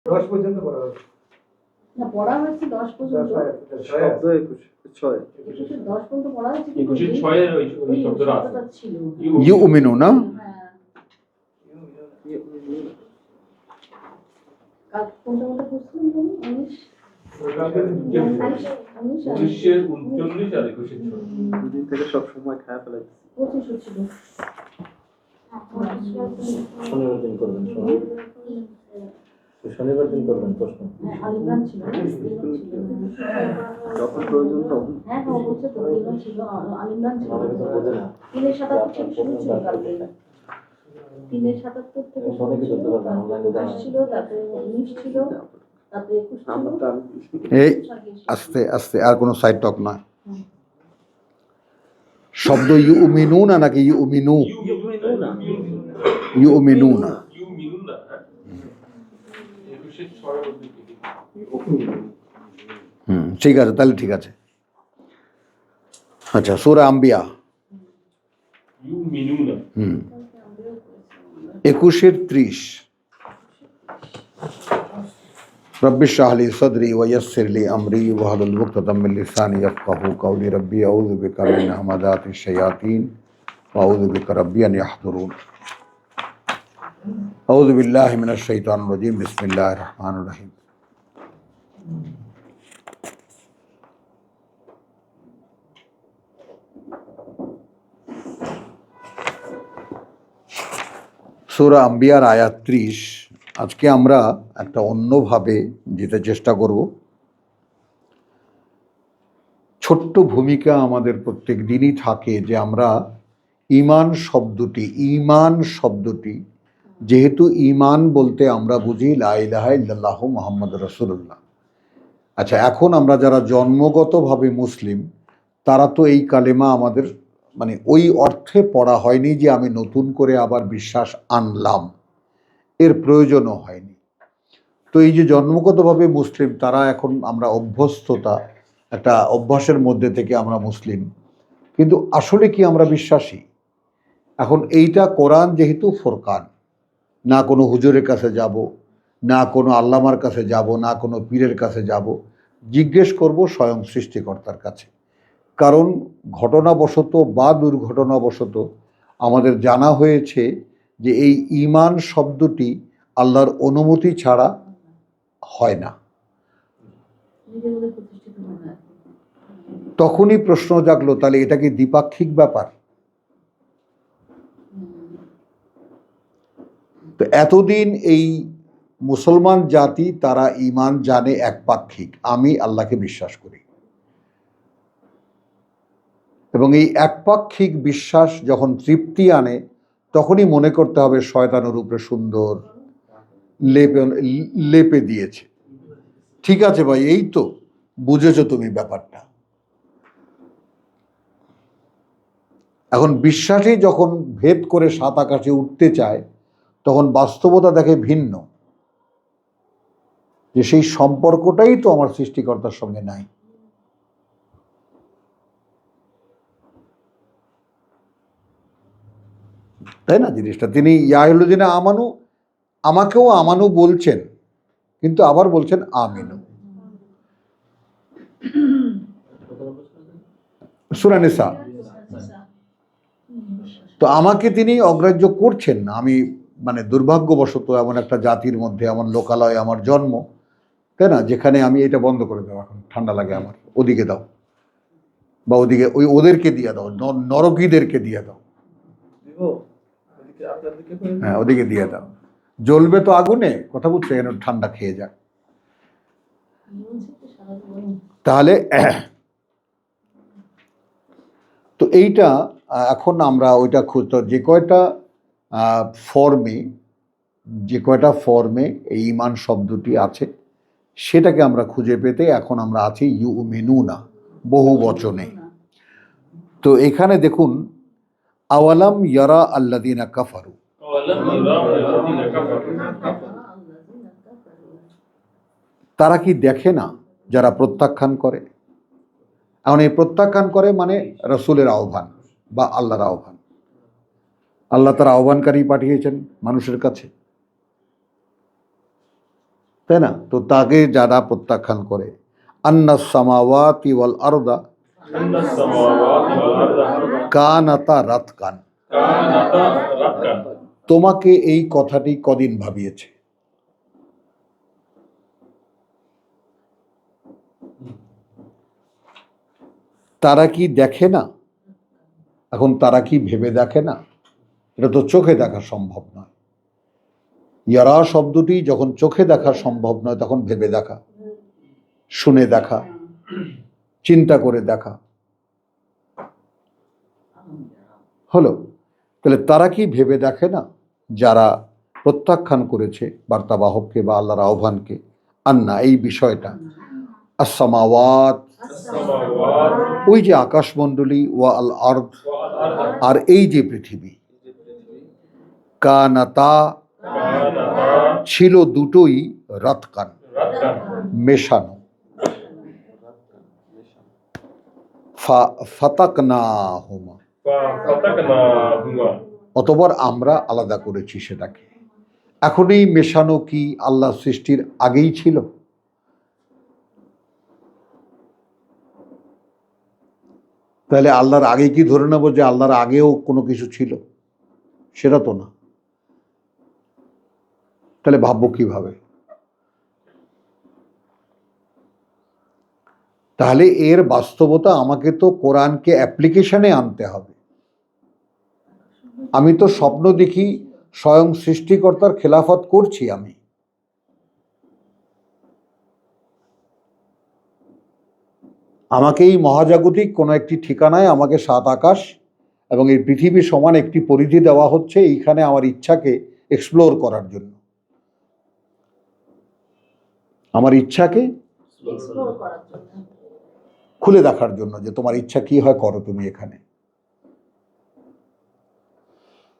10 পর্যন্ত পড়া হয়েছে। না, পড়া হয়েছে 10 পর্যন্ত। শব্দ 6 21 10 পর্যন্ত পড়া হয়েছে, 21 6 এর ওই শব্দটা আছে। ছিল ইউমিনুনা। হ্যাঁ, কাল কোনটা পড়ছিলেন তুমি? 19 19 39 আর 21 দুদিন থেকে সব সময় খায়া ফেলাইছে। 25 ছিল। শনিবার দিন করবেন, শনিবার দিন করবেন প্রশ্ন। আলিমরান ছিল, যখন প্রয়োজন তখন। হ্যাঁ হ্যাঁ, বলছে তো আলিমরান ছিল, আলিমরান ছিল। আমাকে তো বোঝে না। 377 থেকে শুরু ছিল কালকে। 377 থেকে শুরু ছিল, তারপরে 25 ছিল, তারপরে 19 ছিল, তারপরে 21 ছিল। এই আস্তে আস্তে, আর কোনো সাইড টক না। শব্দ ইউমিনুনা নাকি ইউমিনু? ইউমিনুনা। ঠিক আছে, তাহলে ঠিক আছে। আচ্ছা, সূরা আম্বিয়া 21-30। रब्बि इश्रह ली सदरी व यस्सिर ली अमरी वहलुल उक़दतम मिन लिसानी यफ़क़हू क़ौली रब्बी अऊज़ु बिका मिन हमाज़ातिश शयातीन व अऊज़ु बिका रब्बी अन यहज़ुरून। अऊज़ु बिल्लाहि मिनश शैतानिर रजीम। बिस्मिल्लाहिर रहमानिर रहीम। সূরা আম্বিয়ার আয়াত 30। আজকে আমরা একটা অন্যভাবে যেতে চেষ্টা করব। ছোট্ট ভূমিকা আমাদের প্রত্যেক দিনই থাকে যে আমরা ঈমান শব্দটি যেহেতু ঈমান বলতে আমরা বুঝি লা ইলাহা ইল্লাল্লাহু মুহাম্মাদুর রাসূলুল্লাহ। আচ্ছা, এখন আমরা যারা জন্মগতভাবে মুসলিম তারা তো এই কালেমা আমাদের মানে ওই অর্থে পড়া হয়নি যে আমি নতুন করে আবার বিশ্বাস আনলাম, এর প্রয়োজনও হয়নি। তো এই যে জন্মগতভাবে মুসলিম তারা এখন আমরা অভ্যস্ততা, একটা অভ্যাসের মধ্যে থেকে আমরা মুসলিম, কিন্তু আসলে কি আমরা বিশ্বাসী? এখন এইটা কোরআন যেহেতু ফোরকান, না কোনো হুজুরের কাছে যাব, না কোনো আল্লামার কাছে যাব, না কোনো পীরের কাছে যাব, জিজ্ঞেস করব স্বয়ং সৃষ্টিকর্তার কাছে। কারণ ঘটনাবশত বা দুর্ঘটনাবশত আমাদের জানা হয়েছে যে এই ঈমান শব্দটি আল্লাহর অনুমতি ছাড়া হয় না। তখনই প্রশ্ন জাগলো, তাহলে এটা কি দ্বিপাক্ষিক ব্যাপার? তো এতদিন এই মুসলমান জাতি তারা ঈমান জানে একপাক্ষিক, আমি আল্লাহকে বিশ্বাস করি, এবং এই একপাক্ষিক বিশ্বাস যখন তৃপ্তি আনে তখনই মনে করতে হবে শয়তানের উপরে সুন্দর লেপে দিয়েছে। ঠিক আছে ভাই, এই তো বুঝেছো তুমি ব্যাপারটা। এখন বিশ্বাসী যখন ভেদ করে সাত আকাশে উঠতে চায় তখন বাস্তবতা দেখে ভিন্ন, যে সেই সম্পর্কটাই তো আমার সৃষ্টিকর্তার সঙ্গে নাই। তাই না জিনিসটা? তিনি ইয়াহুলুদ্দিনা আমানু, আমাকেও আমানু বলছেন, কিন্তু আবার বলছেন আমিনু। সূরা নিসা। তো আমাকে তিনি অগ্রাহ্য করছেন না। আমি মানে দুর্ভাগ্যবশত এমন একটা জাতির মধ্যে, এমন লোকালয়ে আমার জন্ম, তাই না, যেখানে আমি এটা বন্ধ করে দাও, এখন ঠান্ডা লাগে আমার, ওদিকে দাও, বা ওদিকে ওদেরকে দিয়ে দাও, নরকীদেরকে দিয়ে দাও, হ্যাঁ ওদিকে দিয়ে দাও, জ্বলবে তো আগুনে, কথা বলছে, এখানে ঠান্ডা খেয়ে যাক। তাহলে তো এইটা এখন আমরা ওইটা খুঁজতে, যে কয়টা ফর্মে এই ঈমান শব্দটি আছে সেটাকে আমরা খুঁজে পেতে এখন আমরা আছি ইউমিনুনা বহু বচনে। তো এখানে দেখুন, আওয়ালাম ইয়ারা আল্লাযীনা কাফারু, তারা কি দেখে না যারা প্রত্যাখ্যান করে? এখন এই প্রত্যাখ্যান করে মানে রাসূলের আহ্বান বা আল্লাহর আহ্বান। আল্লাহ তার আহ্বানকারী পাঠিয়েছেন মানুষের কাছে, তাই না? তো তাকে যারা প্রত্যাখ্যান করে, আন্নাস সামাওয়াতি ওয়াল আরদা আন্নাস সামাওয়াতি ওয়াল আরদা কানাতা রাতকান। কানাতা রাতকান। তোমাকে এই কথাটি কদিন ভাবিয়েছে? তারা কি দেখে না? এখন তারা কি ভেবে দেখে না? এটা তো চোখে দেখা সম্ভব নয়। ইয়ারা শব্দটি যখন চোখে দেখা সম্ভব নয়, তখন ভেবে দেখা, শুনে দেখা, চিন্তা করে দেখা হলো। তাহলে তারা কি ভেবে দেখে না, যারা প্রত্যাখ্যান করেছে বার্তাবাহককে বা আল্লাহর আহ্বানকে, আন্না এই বিষয়টা, আসসামাওয়াত ওই যে আকাশমণ্ডলী, ওয়া আল আরদ আর এই যে পৃথিবী, কানাতা ছিল দুটোই রাতকান মেশানো, ফাতাকনাহুমা অতঃপর আমরা আলাদা করেছি সেটাকে। এখন এই মেশানো কি আল্লাহ সৃষ্টির আগেই ছিল? তাহলে আল্লাহর আগে কি ধরে নেব যে আল্লাহর আগেও কোনো কিছু ছিল? সেটা তো না। তাহলে ভাববো কিভাবে? তাহলে এর বাস্তবতা আমাকে তো কোরআনকে অ্যাপ্লিকেশনে আনতে হবে। আমি তো স্বপ্ন দেখি স্বয়ং সৃষ্টিকর্তার খেলাফত করছি আমি। আমাকে এই মহাজাগতিক কোনো একটি ঠিকানায় আমাকে 7 আকাশ এবং এই পৃথিবী সমান একটি পরিধি দেওয়া হচ্ছে, এইখানে আমার ইচ্ছাকে এক্সপ্লোর করার জন্য, আমার ইচ্ছাকে খুলে দেখার জন্য, যে তোমার ইচ্ছা কি হয় করো তুমি এখানে।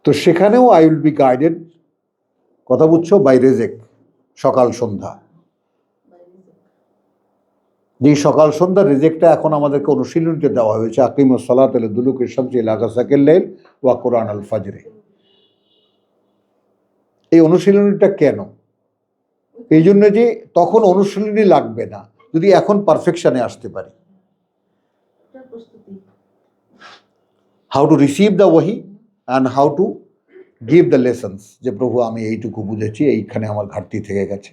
তো সেখানেও আই উইল বি গাইডেড, কথা বুঝছো, বাই রেজেক, সকাল সন্ধ্যা। যে সকাল সন্ধ্যার রেজেকটা এখন আমাদেরকে অনুশীলনীতে দেওয়া হয়েছে, আকিমুস সালাত লিদুলুকি শামসি ইলা গাসাকিল লাইল ওয়া কুরআন আল ফাজরে। এই অনুশীলনীটা কেন? এই জন্য যে তখন অনুশীলনী লাগবে না, যদি এখন পারফেকশনে আসতে পারি। হাউ টু রিসিভ দ্য ওয়াহি and how to give the lessons, যে প্রভু আমি এইটুকু বুঝেছি, এইখানে আমার ঘাটতি থেকে গেছে,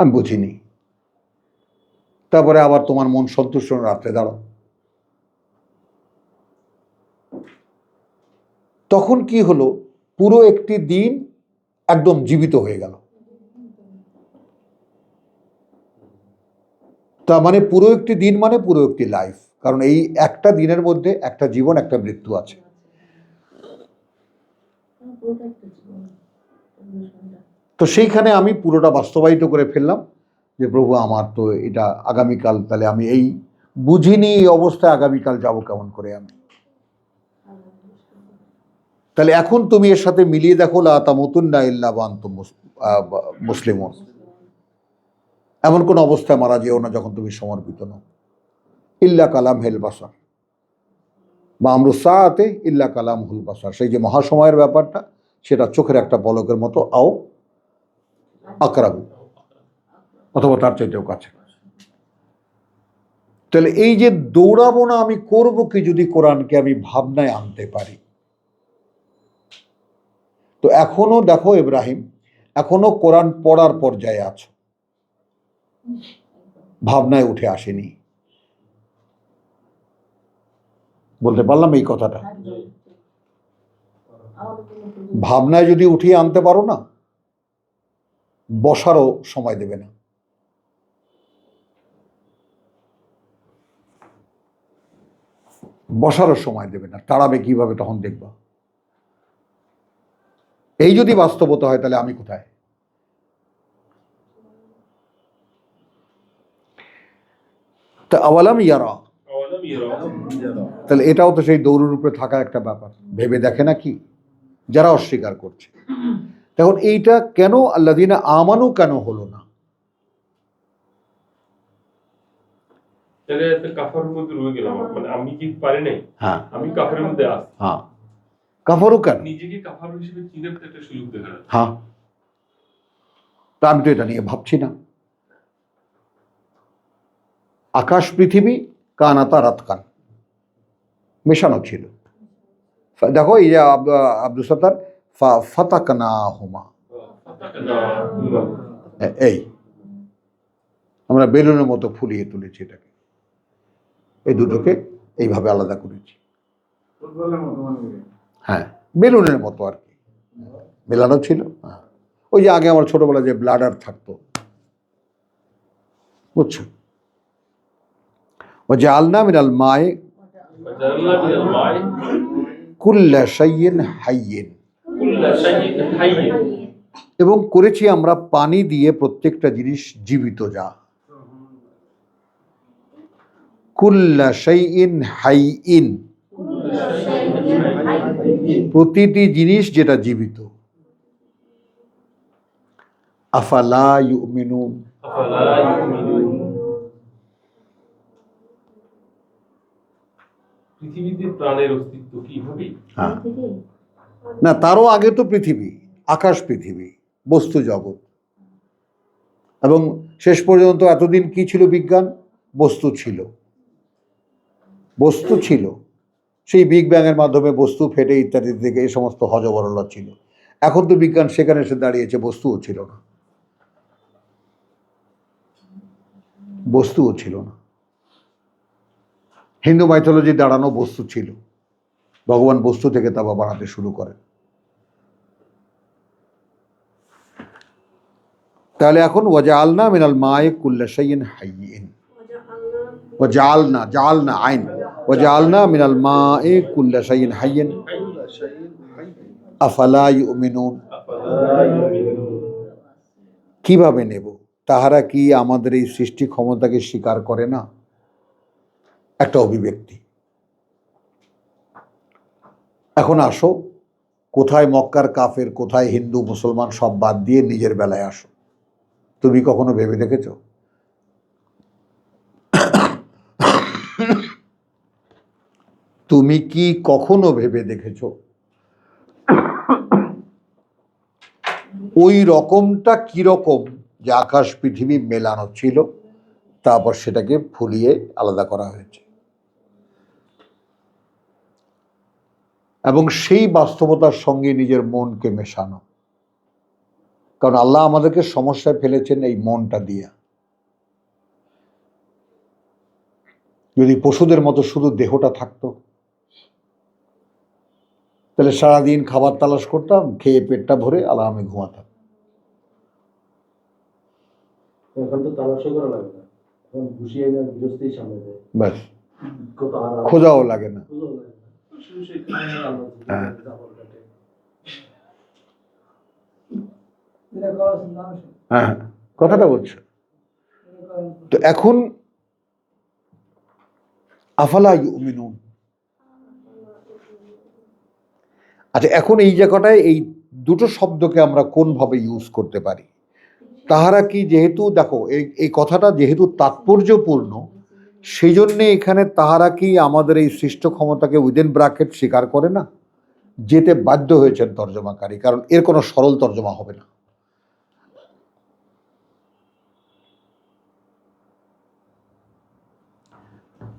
আমি বুঝিনি। তারপরে আবার তোমার মন সন্তুষ্ট রাত্রে দাঁড়াও। তখন কি হলো? পুরো একটি দিন একদম জীবিত হয়ে গেল। তার মানে পুরো একটি দিন মানে পুরো একটি লাইফ, কারণ এই একটা দিনের মধ্যে একটা জীবন, একটা মৃত্যু আছে। তো সেইখানে আমি পুরোটা বাস্তবায়িত করে ফেললাম যে প্রভু আমার তো এটা আগামীকাল, তাহলে আমি এই বুঝিনি এই অবস্থায় আগামীকাল যাব কেমন করে আমি। তাহলে এখন তুমি এর সাথে মিলিয়ে দেখো, লা তামুতুন্না ইল্লা ওয়া আনতুম মুসলিমুন, এমন কোন অবস্থায় মারা যেও না যখন তুমি সমর্পিত নও। ইল্লা কালাম হেল বাসার বা আমরুসাআতে ইল্লা কালাম হুল বাসার, সেই যে মহাসময়ের ব্যাপারটা, সেটা চোখের একটা পলকের মতো, আও আকরাবু, অথবা তার চাইতেও কাছে। তাহলে এই যে দৌড়াবো না, আমি করবো কি যদি কোরআনকে আমি ভাবনায় আনতে পারি। তো এখনো দেখো ইব্রাহিম, এখনো কোরআন পড়ার পর্যায়ে আছো, ভাবনায় উঠে আসেনি। বলতে পারলাম এই কথাটা? ভাবনায় যদি উঠিয়ে আনতে পারো না, বসারও সময় দেবে না। বসারও সময় দেবে না, তাড়াবে কিভাবে তখন দেখবা। এই যদি বাস্তবতা হয় তাহলে আমি কোথায়? তা আওয়ালাম ইয়ারা, তাহলে এটাও তো সেই দৌড়ের উপরে থাকা একটা ব্যাপার, ভেবে দেখে না কি যারা অস্বীকার করছে। এখন এইটা কেন আল্লাযিনা আমানু কেন হলো না? তাহলে কাফারের মধ্যে রয়ে গেলাম, মানে আমি কি পারি নাই, হ্যাঁ আমি কাফারের মধ্যে আছি। হ্যাঁ, কাফারু কেন? নিজেকে কাফার হিসেবে চিনের তো একটা সুযোগ দেখা যাচ্ছে। হ্যাঁ, তা আমি তো এটা নিয়ে ভাবছি না। আকাশ পৃথিবী কানাতা রাতকান মেশানো ছিল। দেখো এই যে আব্দুল সত্তার ফাতাকনা হুমা, এই আমরা বেলুনের মতো ফুলিয়ে তুলেছি এটাকে, এই দুটোকে এইভাবে আলাদা করেছি। হ্যাঁ, বেলুনের মতো আর কি মেলানো ছিল। হ্যাঁ, ওই যে আগে আমার ছোটবেলায় যে ব্লাডার থাকতো, বুঝছো? ও যে আলনা মিনাল মায়ে وجعلنا من الماء কুল্লা শাইইন হাইয়িন, كل شيء حي এবং করেছি আমরা পানি দিয়ে প্রত্যেকটা জিনিস জীবিত যা। কুল্লা শাইইন হাইয়িন, প্রতিটি জিনিস যেটা জীবিত। আফালা ইউমিনুন, أفلا يؤمنون। পৃথিবীতে প্রাণের অস্তিত্ব কিভাবে? হ্যাঁ, না তারও আগে তো পৃথিবী, আকাশ পৃথিবী, বস্তু জগৎ, এবং শেষ পর্যন্ত এতদিন কি ছিল? বিজ্ঞান, বস্তু ছিল, বস্তু ছিল। সেই বিগ ব্যাংয়ের মাধ্যমে বস্তু ফেটে ইত্যাদি থেকে এই সমস্ত হজবরল ছিল। এখন তো বিজ্ঞান সেখানে এসে দাঁড়িয়েছে, বস্তুও ছিল না, বস্তুও ছিল না। হিন্দু মাইথোলজি দাঁড়ানো বস্তু ছিল, ভগবান বস্তু থেকে তাবা বানাতে শুরু করেন। তাহলে এখন ওয়াজআলনা মিনাল মায়ে কুল্লা শাইইন হাইয়িন, ওয়াজআলনা, জাআলনা আইন, ওয়াজআলনা মিনাল মায়ে কুল্লা শাইইন হাইয়িন আফালা ইউমিনুন। أفلا يؤمنون। কিভাবে নেব? তাহারা কি আমাদের এই সৃষ্টি ক্ষমতাকে স্বীকার করে না? একটা অভিব্যক্তি। এখন আসো, কোথায় মক্কার কাফের, কোথায় হিন্দু মুসলমান সব বাদ দিয়ে নিজের বেলায় আসো। তুমি কখনো ভেবে দেখেছো? তুমি কি কখনো ভেবে দেখেছো ওই রকমটা কিরকম, যে আকাশ পৃথিবী মেলানো ছিল, তারপর সেটাকে ফুলিয়ে আলাদা করা হয়েছে, এবং সেই বাস্তবতার সঙ্গে নিজের মনকে মেশানো। কারণ আল্লাহ আমাদেরকে সমস্যায় ফেলেছেন এই মনটা দিয়ে। যদি পশুদের মতো শুধু দেহটা থাকতো, তাহলে সারাদিন খাবার তালাশ করতাম, খেয়ে পেটটা ভরে আরামে ঘুমাতাম। এখন তো তালাশও করা লাগে না, এখন ঘুষিয়ে না গৃহস্থই সামনে দেয়, ব্যাস, কত আরাম, খোঁজাও লাগে না। খোঁজাও লাগে না। শুধু সেই খায় আর আল্লাহ দিতে হ্যাঁ। জাবর কাটে। হ্যাঁ, কথাটা বলছো তো। এখন আফালা ইউমিনুন, আচ্ছা এখন এই জায়গাটায় এই দুটো শব্দকে আমরা কোনভাবে ইউজ করতে পারি? তাহারা কি, যেহেতু দেখো এই কথাটা যেহেতু তাৎপর্যপূর্ণ, সেই জন্যে এখানে তাহারা কি আমাদের এই সৃষ্ট ক্ষমতাকে উইদিন ব্র্যাকেট স্বীকার করে না? যেতে বাধ্য হয়েছেন তর্জমাকারী, কারণ এর কোনো সরল তর্জমা হবে না।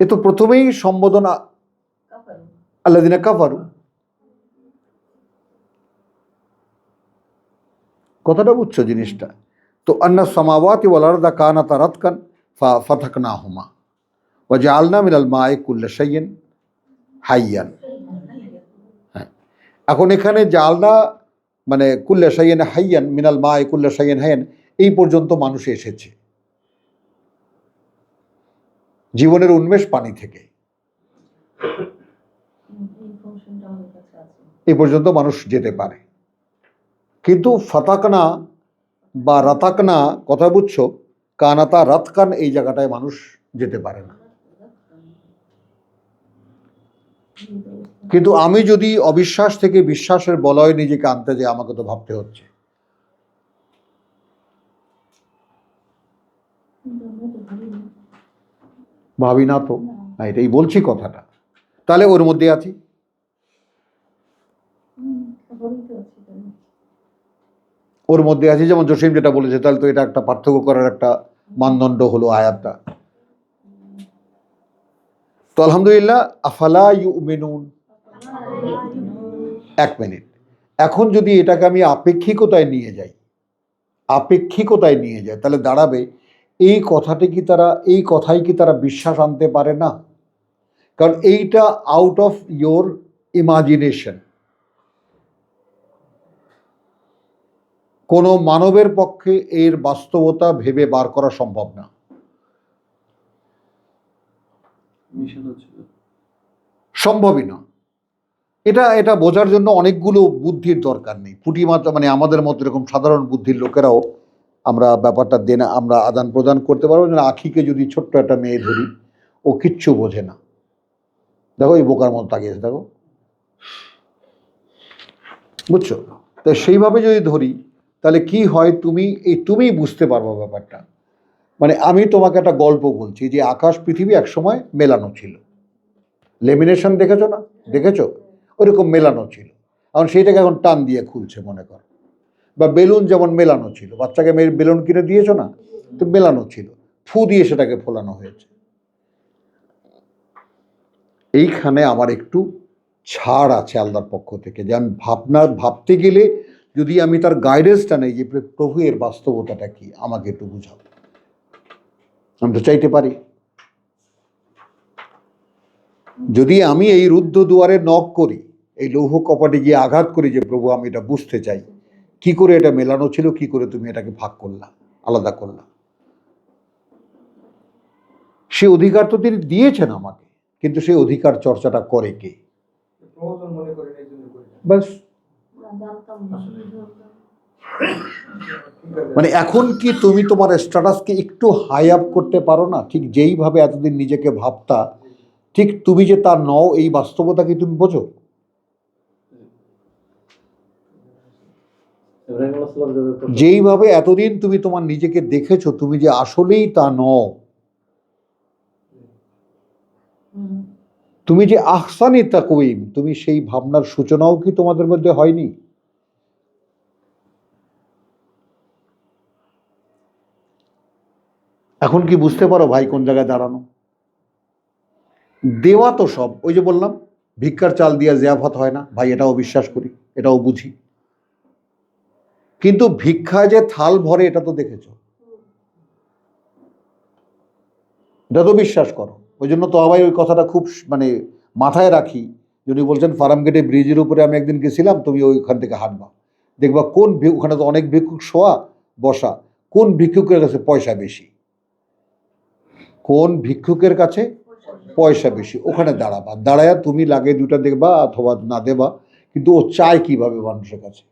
এ তো প্রথমেই সম্বোধন আল্লাযিনা কাফারু, কথাটা বুঝছো জিনিসটা? তো আন্না সামাওয়াতি ওয়াল আরদা কানাতা রাতকান ফাতাকনাহুমা ওয়া জাআলনা মিনাল মাই কুল্লা শাইইন হাইয়ান। হ্যাঁ, এখন এখানে জাআলনা মানে কুল্লা শাইইন হাইয়ান, মিনাল মাই কুল্লা শাইইন হাইয়ান, এই পর্যন্ত মানুষ এসেছে। জীবনের উন্মেষ পানি থেকে, এই পর্যন্ত মানুষ যেতে পারে। কিন্তু ফাতাকনা বা রাতাকনা, কথা বুঝছো, কানাতা রাতকান, এই জায়গাটায় মানুষ যেতে পারে না। কিন্তু আমি যদি অবিশ্বাস থেকে বিশ্বাসের বলয়ে নিজেকে আনতে যাই, আমাকে তো ভাবতে হচ্ছে। ভাবি না তো, না, এটাই বলছি কথাটা। তাহলে ওর মধ্যে আছি। ওর মধ্যে আছে, যেমন জসিম যেটা বলেছে, তাহলে তো এটা একটা পার্থক্য করার একটা মানদণ্ড হলো আয়াতটা। তো আলহামদুলিল্লাহ, আফালা ইউমিনুন। 1 মিনিট, এখন যদি এটাকে আমি আপেক্ষিকতায় নিয়ে যাই, তাহলে দাঁড়াবে এই কথাই কি তারা বিশ্বাস আনতে পারে না? কারণ এইটা আউট অফ ইয়োর ইমাজিনেশন। কোনো মানবের পক্ষে এর বাস্তবতা ভেবে বার করা সম্ভব না। মিশন হচ্ছিল। সম্ভবই না। এটা বোঝার জন্য অনেকগুলো বুদ্ধির দরকার নেই। পুঁটিমাত্রা মানে আমাদের মতো এরকম সাধারণ বুদ্ধির লোকেরাও আমরা ব্যাপারটা আমরা আদান প্রদান করতে পারবো। যেন আখিকে যদি ছোট্ট একটা মেয়ে ধরি, ও কিচ্ছু বোঝে না, দেখো এই বোকার মতো তাকিয়েছে, দেখো, বুঝছো? তো সেইভাবে যদি ধরি তাহলে কি হয়, তুমি বুঝতে পারবো ব্যাপারটা। মানে আমি তোমাকে একটা গল্প বলছি যে আকাশ পৃথিবী একসময় মেলানো ছিল। লেমিনেশন দেখেছো না? দেখেছো? ওইরকম মেলানো ছিল। এখন সেইটাকে এখন টান দিয়ে খুলছে মনে কর। বা বেলুন যেমন মেলানো ছিল, বাচ্চাকে বেলুন কিনে দিয়েছো না, তো মেলানো ছিল, ফু দিয়ে সেটাকে ফোলানো হয়েছে। এইখানে আমার একটু ছাড় আছে আল্লাহর পক্ষ থেকে, যে আমি ভাবতে গেলে যদি আমি তার গাইডেন্সটা নেই যে প্রভু এর বাস্তবতাটা কি, আমাকে একটু বুঝাও। আমি তো চাইতে পারি, যদি আমি এই রুদ্ধ দুয়ারে নক করি, এই লৌহ কপাটে গিয়ে আঘাত করি যে প্রভু আমি এটা বুঝতে চাই, কি করে এটা মেলানো ছিল, কি করে তুমি এটাকে ভাগ করলা, আলাদা করলা। সে অধিকার তো তিনি দিয়েছেন আমাকে, কিন্তু সেই অধিকার চর্চাটা করে কে? বাস। মানে এখন কি তুমি তোমার স্ট্যাটাসকে একটু হাই আপ করতে পারো না? ঠিক যেইভাবে এতদিন নিজেকে ভাবতা, ঠিক তুমি যে তা নও, এই বাস্তবতা কি তুমি বোঝো? যেইভাবে এতদিন তুমি তোমার নিজেকে দেখেছো, তুমি যে আসলেই তা নও, তুমি যে আহসানি তাকওয়িম, তুমি সেই ভাবনার সূচনাও কি তোমাদের মধ্যে হয়নি? এখন কি বুঝতে পারো ভাই কোন জায়গায় দাঁড়ানো? দেওয়া তো সব, ওই যে বললাম ভিক্ষার চাল দিয়া জিয়াফত হয় না ভাই, এটাও বিশ্বাস করি, এটাও বুঝি, কিন্তু ভিক্ষায় যে থাল ভরে এটা তো দেখেছো, এটা তো বিশ্বাস করো। ওই জন্য তো আবার ওই কথাটা খুব মানে মাথায় রাখি। যিনি বলছেন ফার্মগেটে ব্রিজের উপরে আমি একদিন গেছিলাম, তুমি ওইখান থেকে হাঁটবা, দেখবা কোন ওখানে তো অনেক ভিক্ষুক শোয়া বসা, কোন ভিক্ষুকের কাছে পয়সা বেশি, কোন ভিক্ষুকের কাছে পয়সা বেশি, ওখানে দাঁড়াবা, দাঁড়ায়া তুমি লাগে দুটা দেখবা অথবা না দেবা, কিন্তু ও চায় কিভাবে মানুষের কাছে।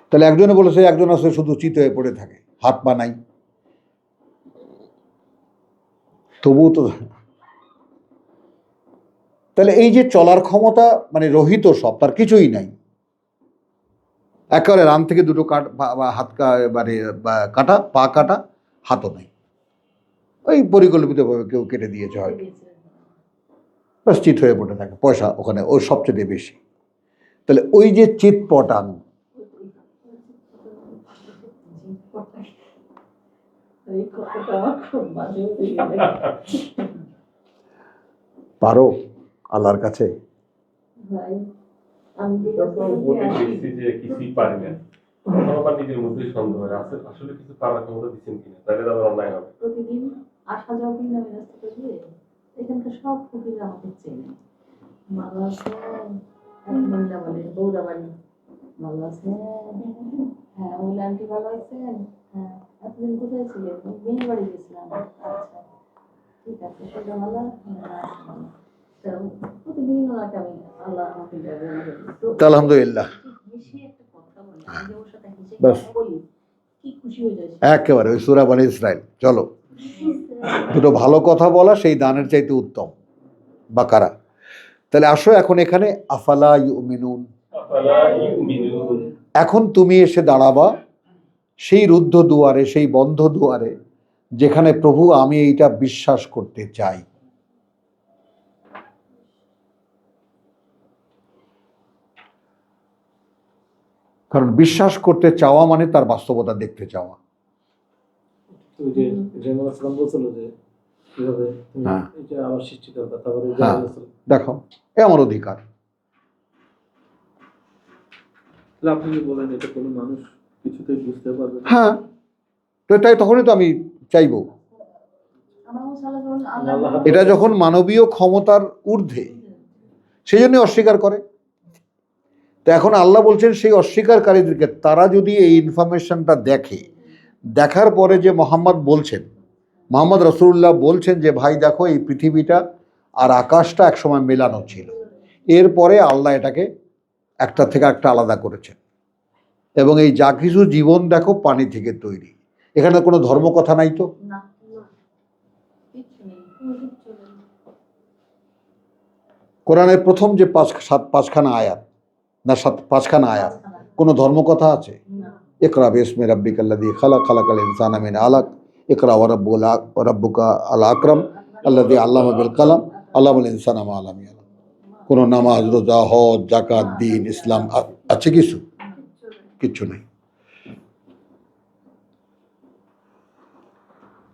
তাহলে একজনে বলেছে একজন আছে শুধু চিত হয়ে পড়ে থাকে, হাত পা নাই, তবুও তো। তাহলে এই যে চলার ক্ষমতা মানে রহিত সব, তার কিছুই নাই, একেবারে রান থেকে দুটো হাত মানে কাটা, পা কাটা, হাতও নাই, ওই পরিকল্পিতভাবে কেউ কেটে দিয়েছে হয়তো, বাস চিত হয়ে পড়ে থাকে, পয়সা ওখানে ওর সবচেয়ে বেশি। তাহলে ওই যে চিৎপটাং, পারো আল্লাহর কাছে? কিছুই পারি না, আমার নিজের মধ্যে সন্দেহ হয় আসলে কিছু পারার ক্ষমতা দিচ্ছেন কিনা, তাহলে তাদের অন্যায় হবে। প্রতিদিন আসা যাওয়া কিনা রাস্তা দিয়ে এখানকার সব ফকিরা আমাকে চেনে। ভালো আছে? এক মহিলা বলে বৌরা বাড়ি, ভালো আছে? হ্যাঁ। ওই আন্টি ভালো আছেন? হ্যাঁ। এতদিন কোথায় ছিলেন? মেয়ের বাড়ি গেছিলাম। আচ্ছা ঠিক আছে, সেটা ভালো। প্রতিদিন ওনাকে আমি আল্লাহ আমাকে আলহামদুলিল্লাহ, একেবারে ওই সূরা বনী ইসরাইল। চলো, দুটো ভালো কথা বলা সেই দানের চাইতে উত্তম। বাকারা। তাহলে আসো এখন এখানে আফালা ইউমিনুন, এখন তুমি এসে দাঁড়াবা সেই রুদ্ধ দুয়ারে, সেই বন্ধ দুয়ারে, যেখানে প্রভু আমি এইটা বিশ্বাস করতে চাই। কারণ বিশ্বাস করতে চাওয়া মানে তার বাস্তবতা দেখতে চাওয়া। ওই যে ইব্রাহিম আলাইহিস সালাম বলছিল যে কিভাবে তুমি হ্যাঁ। এটা আবার সৃষ্টি করবে, তারপরে হ্যাঁ। দেখো এ আমার অধিকার। তাহলে আপনি যে বলেন এটা কোনো মানুষ কিছুতেই বুঝতে পারবে না। হ্যাঁ, তো এটাই তখনই তো আমি চাইবো। আমার মশালা বলুন আল্লাহ এটা যখন মানবীয় ক্ষমতার ঊর্ধ্বে, সেই জন্য অস্বীকার করে। তো এখন আল্লাহ বলছেন সেই অস্বীকারীদেরকে, তারা যদি এই ইনফরমেশনটা দেখে, দেখার পরে যে মোহাম্মদ রসুল্লাহ বলছেন যে ভাই দেখো এই পৃথিবীটা আর আকাশটা একসময় মেলানো ছিল, এরপরে আল্লাহ এটাকে একটা থেকে একটা আলাদা করেছেন, এবং এই যা কিছু জীবন দেখো পানি থেকে তৈরি। এখানে কোনো ধর্ম কথা নাই তো। না কিচ্ছু নেই, কিচ্ছু নেই। কোরআনের প্রথম যে পাঁচখানা আয়াত, না পাঁচখানা আয়াত, কোনো ধর্ম কথা আছে? না। ইকরা বিসমি রাব্বিকাল্লাযী খালাক, খালাকাল ইনসানা মিন আলাক, ইকরা ওয়া রাব্বুকা আল আকরাম আল্লাযী আল্লামা বিল কালাম আল্লামাল ইনসানা মা লাম ইয়ালাম। কোনো নামাজ, রোজা, হজ, যাকাত, দ্বীন, ইসলাম আছে কিছু? কিচ্ছু নেই।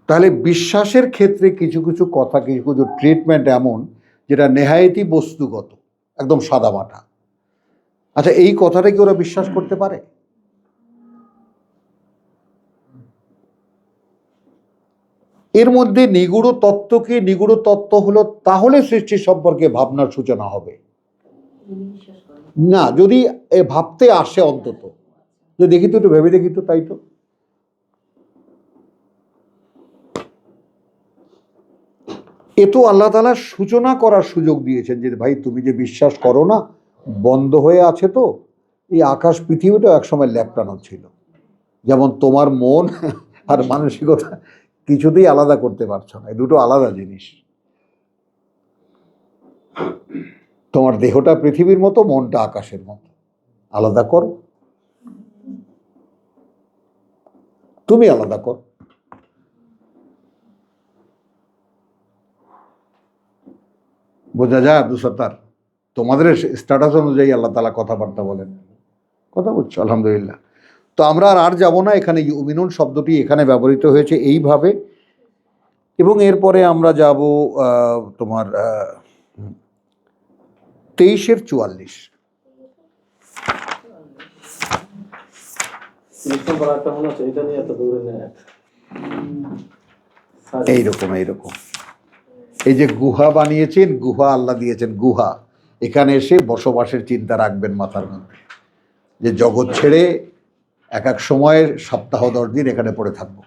তাহলে বিশ্বাসের ক্ষেত্রে কিছু কিছু কথা, কিছু কিছু ট্রিটমেন্ট এমন যেটা নেহায়েতই বস্তুগত, একদম সাদামাটা। আচ্ছা, এই কথাটা কি ওরা বিশ্বাস করতে পারে? এর মধ্যে নিগূঢ় তত্ত্ব কি? নিগূঢ় তত্ত্ব হলো তাহলে সৃষ্টি সম্পর্কে ভাবনার সূচনা হবে যদি বিশ্বাস করেন। না, যদি ভাবতে আসে অন্তত, যে দেখি তো, একটু ভেবে দেখি তো, তাই তো। এ তো আল্লাহ তাআলা সূচনা করার সুযোগ দিয়েছেন যে ভাই তুমি যে বিশ্বাস করো না, বন্ধ হয়ে আছে তো, এই আকাশ পৃথিবীটাও একসময় ল্যাপটানো ছিল। যেমন তোমার মন আর মানসিকতা কিছুতেই আলাদা করতে পারছো না, এই দুটো আলাদা জিনিস। তোমার দেহটা পৃথিবীর মতো, মনটা আকাশের মতো, আলাদা করো, তুমি আলাদা করো। বোঝা যায় আব্দুল সত্তার? তোমাদের স্ট্যাটাস অনুযায়ী আল্লাহ তাআলা কথাবার্তা বলেন। কথা বুঝছো? আলহামদুলিল্লাহ। তো আমরা আর যাব না, এখানে ইউমিনুন শব্দটি এখানে ব্যবহৃত হয়েছে এইভাবে, এবং এরপরে আমরা যাব তোমার 23-44। 30 নম্বর আয়াতটা মনে হচ্ছে এটা নিয়ে এত দৌড়ে নেয়। এইরকম এই যে গুহা বানিয়েছেন, গুহা আল্লাহ দিয়েছেন, গুহা, এখানে এসে বসবাসের চিন্তা রাখবেন মাথার মধ্যে, যে জগৎ ছেড়ে এক এক সময়ের সপ্তাহ 10 দিন এখানে পড়ে থাকবো।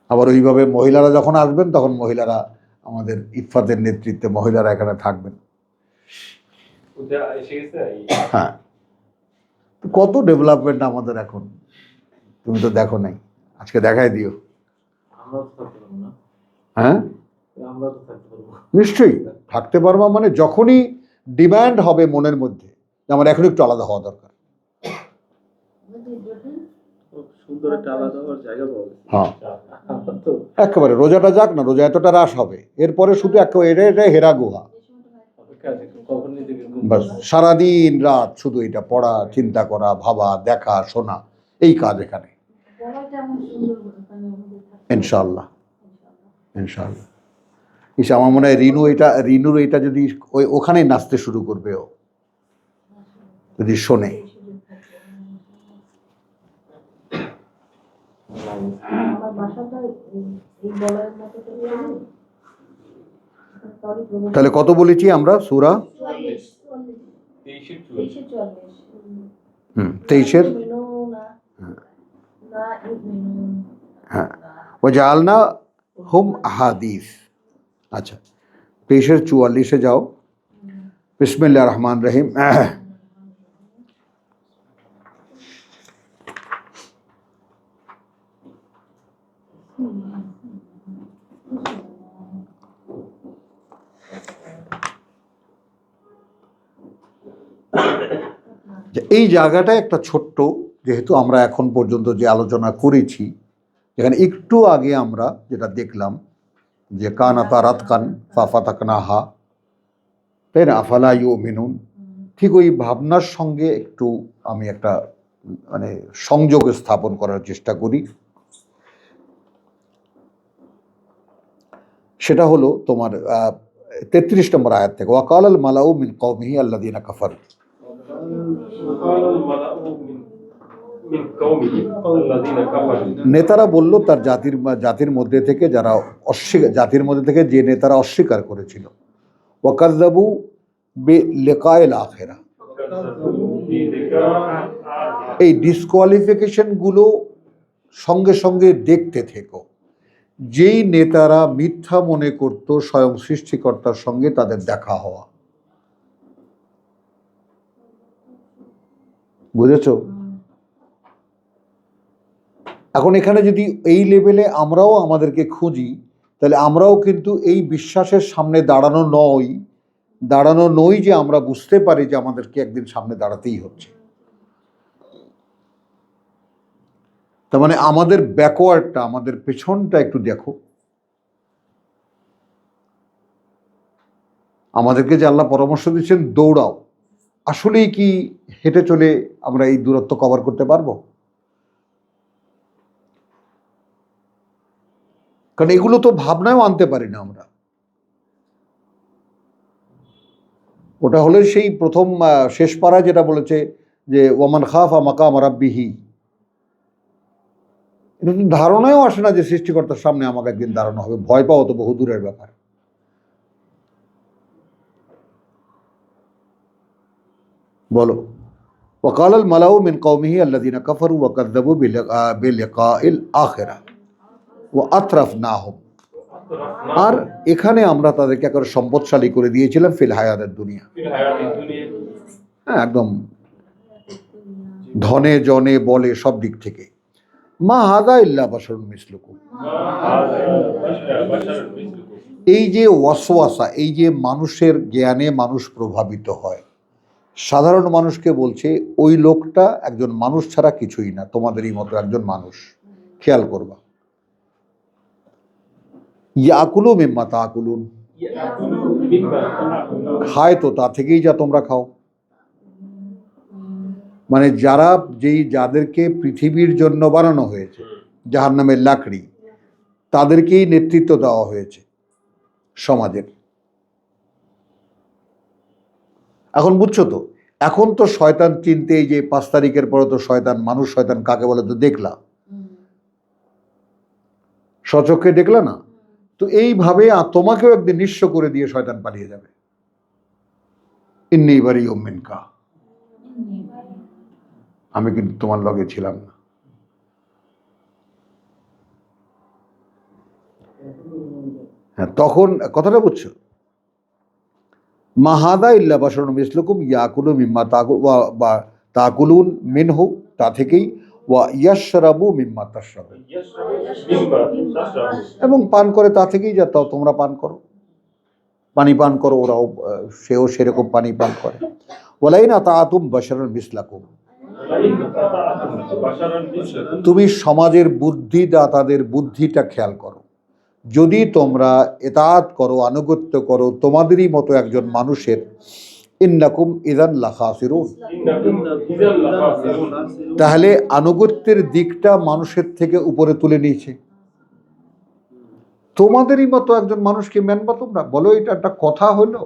আবার ওইভাবে মহিলারা যখন আসবেন, তখন মহিলারা, আমাদের ইফাতের নেতৃত্বে মহিলারা এখানে থাকবেন। ওটা এসে গেছে হ্যাঁ, তো কত ডেভেলপমেন্ট আমাদের এখন, তুমি তো দেখো নাই, আজকে দেখাই দিও। আমরা তো থাকতে পারবো না। হ্যাঁ, আমরা তো থাকতে পারবো। নিশ্চয়ই থাকতে পারবো, মানে যখনই ডিমান্ড হবে মনের মধ্যে যে আমার এখন একটু আলাদা হওয়া দরকার। খুব সুন্দর একটা আলাদা হওয়ার জায়গা পাওয়া গেছে। হ্যাঁ, আমরা তো একেবারে রোজাটা যাক না, রোজা এতটা রাস হবে, এরপরে শুধু একেবারে এটা হেরা গুহা, অপেক্ষা আছে কখন নিজেকে বাস সারাদিন রাত শুধু এটা পড়া, চিন্তা করা, ভাবা, দেখা, শোনা, এই কাজ এখানে। বলাটা এমন সুন্দর ওখানে আমাদের থাকে। ইনশাআল্লাহ, ইনশাআল্লাহ। আমার মনে হয় রিনুর এটা যদি ওখানেই নাচতে শুরু করবে, ও যদি শোনে। আমার বাসাটা এই বলার মতো করে যাবে। তাহলে কত বলেছি আমরা সূরা? 23-এর হ্যাঁ, ওয়াজআলনা হুম আহাদিস। আচ্ছা, 23-44 যাও। বিসমিল্লাহির রহমানির রহিম। এই জায়গাটা একটা ছোট্ট, যেহেতু আমরা এখন পর্যন্ত যে আলোচনা করেছি, এখানে একটু আগে আমরা যেটা দেখলাম যে কানাতা রাতকান ফাফাতাকনাহা, তাই না, আফালা ইউমিনুন, ঠিক ওই ভাবনার সঙ্গে একটু আমি একটা মানে সংযোগ স্থাপন করার চেষ্টা করি। সেটা হলো তোমার 33 নম্বর আয়াত থেকে, ওয়াকাল আল মালাউ মিন কওমিহি আল্লাযীনা কাফারু। وقال الملأ من قومه الذين كفروا নেতারা বলল তার জাতির মধ্যে থেকে যারা জাতির মধ্যে থেকে যে নেতারা অস্বীকার করেছিল, ওয়াকাযযাবু বিলিকাইল আখিরা, كذبوا بلقاء الآخرة এই ডিসকোয়ালিফিকেশনগুলো সঙ্গে সঙ্গে দেখতে থেকো। যেই নেতারা মিথ্যা মনে করত স্বয়ং সৃষ্টিকর্তার সঙ্গে তাদের দেখা হওয়া, বুঝেছো? এখন এখানে যদি এই লেভেলে আমরাও আমাদেরকে খুঁজি, তাহলে আমরাও কিন্তু এই বিশ্বাসের সামনে দাঁড়ানো নই যে আমরা বুঝতে পারি যে আমাদেরকে একদিন সামনে দাঁড়াতেই হচ্ছে। তার মানে আমাদের ব্যাকওয়ার্ডটা, আমাদের পেছনটা একটু দেখো। আমাদেরকে যে আল্লাহ পরামর্শ দিচ্ছেন দৌড়াও, আসলেই কি হেঁটে চলে আমরা এই দূরত্ব কভার করতে পারবো? কারণ এগুলো তো ভাবনায়ও আনতে পারি না আমরা। ওটা হলে সেই প্রথম শেষ পাড়ায় যেটা বলেছে যে ওয়ামান খাফা মাকাম রাব্বিহি, এটা তো ধারণায়ও আসে না যে সৃষ্টিকর্তার সামনে আমাকে একদিন দাঁড়ানো হবে। ভয় পাওয়া তো বহু দূরের ব্যাপার। বলো, ওয়াকাল আল মালাউ মিন কওমিহি আল্লাযীনা কাফারু ওয়া কাযযাবু বিলিকাইল আখিরা ওয়া আতরাফনাহুম, আর এখানে আমরা তাদেরকে একেবারে সম্পদশালী করে দিয়েছিলাম ফিল হায়াতের দুনিয়া। في الحياة الدنيا হ্যাঁ, একদম ধনে জনে বলে সব দিক থেকে। মা হাদা ইল্লা বাশারুন মিসলুকুম, ما هذا إلا بشر مثلكم এই যে ওয়াসওয়াসা, এই যে মানুষের জ্ঞানে মানুষ প্রভাবিত হয়, সাধারণ মানুষকে বলছে ওই লোকটা একজন মানুষ ছাড়া কিছুই না, তোমাদেরই মতো একজন মানুষ। খেয়াল করবা, ইয়াকুলু মিম্মা তাকুলুন, يأكلوا مما تأكلون খায় তো তা থেকেই যা তোমরা খাও। মানে যাদেরকে পৃথিবীর জন্য বানানো হয়েছে, জাহান্নামের লাকড়ি, তাদেরকেই নেতৃত্ব দেওয়া হয়েছে সমাজের। এখন বুঝছো তো? এখন তো শয়তান চিনতে, এই যে 5 তারিখের পরে তো শয়তান, মানুষ শয়তান কাকে বলে তো দেখলা, স্বচক্ষে দেখলা না? তো এইভাবে তোমাকেও একদিন নিঃস্ব করে দিয়ে শয়তান পালিয়ে যাবে। ইন্নী বারিউম মিনকা, আমি কিন্তু তোমার লগে ছিলাম না। হ্যাঁ, তখন কথাটা বুঝছো? মাহাদা ইল্লা বাশারুন মিসলুকুম ইয়াকুলু মিম্মা তাকুলুন মিনহু, তা থেকেই, ওয়া ইয়াশরাবু মিম্মা তাশরাবুন, يشرب مما تشربون এবং পান করে তা থেকেই যা তাও তোমরা পান করো। পানি পান করো, ওরাও সেও সেরকম পানি পান করে। ওয়ালাইন আতাআতুম বাশারান মিসলাকুম, ولئن أطعتم بشرا مثلكم তুমি সমাজের বুদ্ধিদাতাদের বুদ্ধিটা খেয়াল করো। যদি তোমরা ইতাআত করো, আনুগত্য করো তোমাদেরই মতো একজন মানুষের, ইন্নাকুম ইযান লাখাসিরুন, إنكم إذا لخاسرون তাহলে আনুগত্যের দিকটা মানুষের থেকে উপরে তুলে নিয়েছে। তোমাদেরই মতো একজন মানুষকে মানবা তোমরা? বলো, এটা একটা কথা হলো?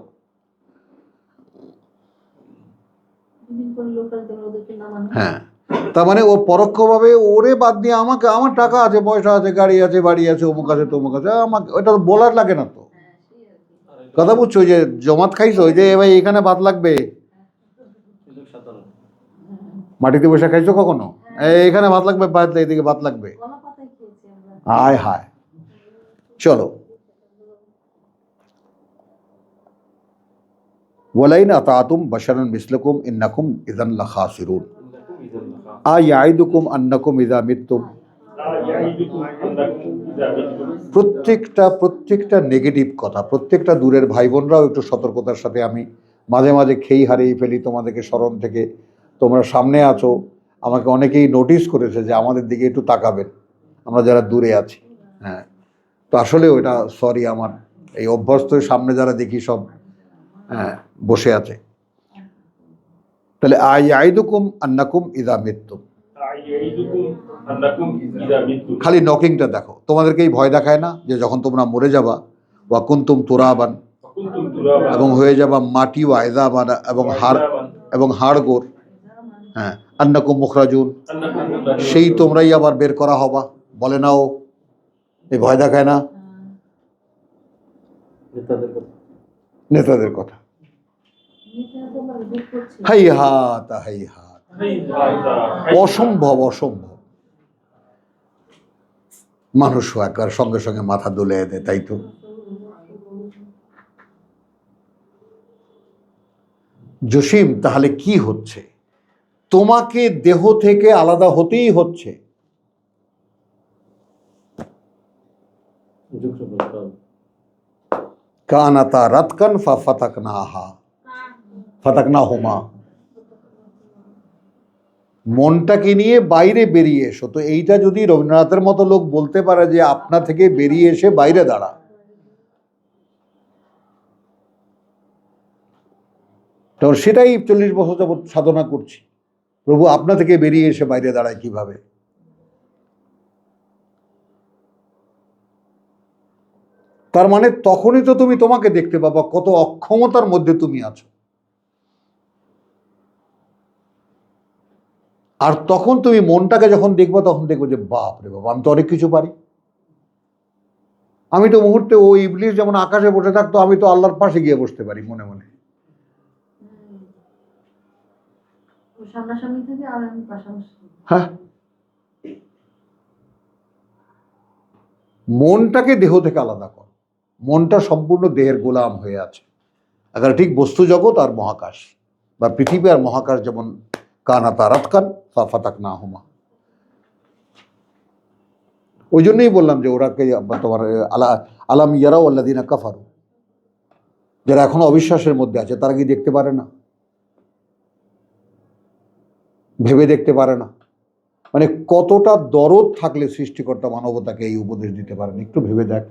হ্যাঁ, তার মানে ও পরোক্ষভাবে ওরে বাদ দিয়ে আমাকে, আমার টাকা আছে, পয়সা আছে, গাড়ি আছে, বাড়ি আছে, অমুক আছে, তমুক আছে, আমাকে ওটা তো বলার লাগে না তো। কথা বুঝছো? ওই যে জমাত খাইছো, ওই যে ভাই এখানে ভাত লাগবে, মাটিতে বসে খাইছো কখনো? এখানে ভাত লাগবে, এদিকে ভাত লাগবে, হায় হায়। চলো, ওয়ালাইন আতাআতুম বাশারান মিসলাকুম ইন্নাকুম ইযান লাখাসিরুন إنكم إذا لخاسرون আয়াইদুকুম আন্নাকুম ইযা মিততুম। يعيدكم أنكم إذا متم প্রত্যেকটা নেগেটিভ কথা, প্রত্যেকটা দূরের ভাই বোনরাও একটু সতর্কতার সাথে, আমি মাঝে মাঝে খেই হারিয়ে ফেলি তোমাদেরকে স্মরণ থেকে। তোমরা সামনে আছো, আমাকে অনেকেই নোটিস করেছে যে আমাদের দিকে একটু তাকাবেন, আমরা যারা দূরে আছি। হ্যাঁ, তো আসলে ওটা সরি, আমার এই অভ্যস্ত সামনে যারা দেখি সব বসে আছে। তাহলে আইয়াইদুকুম আন্নাকুম ইযা মিত্তুম, আইয়াইদুকুম আন্নাকুম ইযা মিতুম। খালি নকিংটা দেখো, তোমাদেরকেই ভয় দেখায় না যে যখন তোমরা মরে যাবা, ওয়া কুনতুম তুরাবান, কুনতুম তুরাবা এবং হয়ে যাবা মাটি, ওয়া ইযাবান, এবং হাড়গোড়, হ্যাঁ, আন্নাকুম মুখরাজুন, সেই তোমরাই আবার বের করা হবা। বলে না ও, এই ভয় দেখায় না নেতাদের কথা। নেতাদের কথা। নেতারা তো মানে দুঃখ করছে। হাইহাত হাইহাত, অসম্ভব অসম্ভব। মানুষ একবার সঙ্গে সঙ্গে মাথা দুলে দেয়, তাই তো। জসিম, তাহলে কি হচ্ছে? তোমাকে দেহ থেকে আলাদা হতেই হচ্ছে। যুক্ত করতে হবে। কানাতা রাতকান ফাতাকনাহুমা, মনটাকে নিয়ে বাইরে বেরিয়ে এসো। তো এইটা যদি রবীন্দ্রনাথের মতো লোক বলতে পারে যে আপনা থেকে বেরিয়ে এসে বাইরে দাঁড়া, তো সেটাই 40 বছর যাবৎ সাধনা করছি। প্রভু আপনা থেকে বেরিয়ে এসে বাইরে দাঁড়ায় কিভাবে? তার মানে তখনই তো তুমি তোমাকে দেখতে পাবা কত অক্ষমতার মধ্যে তুমি আছো। আর তখন তুমি মনটাকে যখন দেখবো, তখন দেখবো যে বাপ রে বাবা, আমি তো অনেক কিছু পারি। আমি তো মুহূর্তে ওই ইবলিস যেমন আকাশে বসে থাকতো, আমি তো আল্লাহর পাশে গিয়ে বসতে পারি মনে মনে। ও সামনাসামনি থেকে আর আমি পাশাপাশি। হ্যাঁ, মনটাকে দেহ থেকে আলাদা কর। মনটা সম্পূর্ণ দেহের গোলাম হয়ে আছে। আবার ঠিক বস্তু জগৎ আর মহাকাশ বা পৃথিবী আর মহাকাশ যেমন কানাতা রাতকান ফাতাকনাহুমা। ওই জন্যই বললাম যে ওরাকে তোমার আলাম ইয়ারাউ আল্লাযিনা কাফারু, যারা এখন অবিশ্বাসের মধ্যে আছে, তারা কি দেখতে পারে না? ভেবে দেখতে পারে না? মানে কতটা দরদ থাকলে সৃষ্টিকর্তা মানবতাকে এই উপদেশ দিতে পারেন, একটু ভেবে দেখ।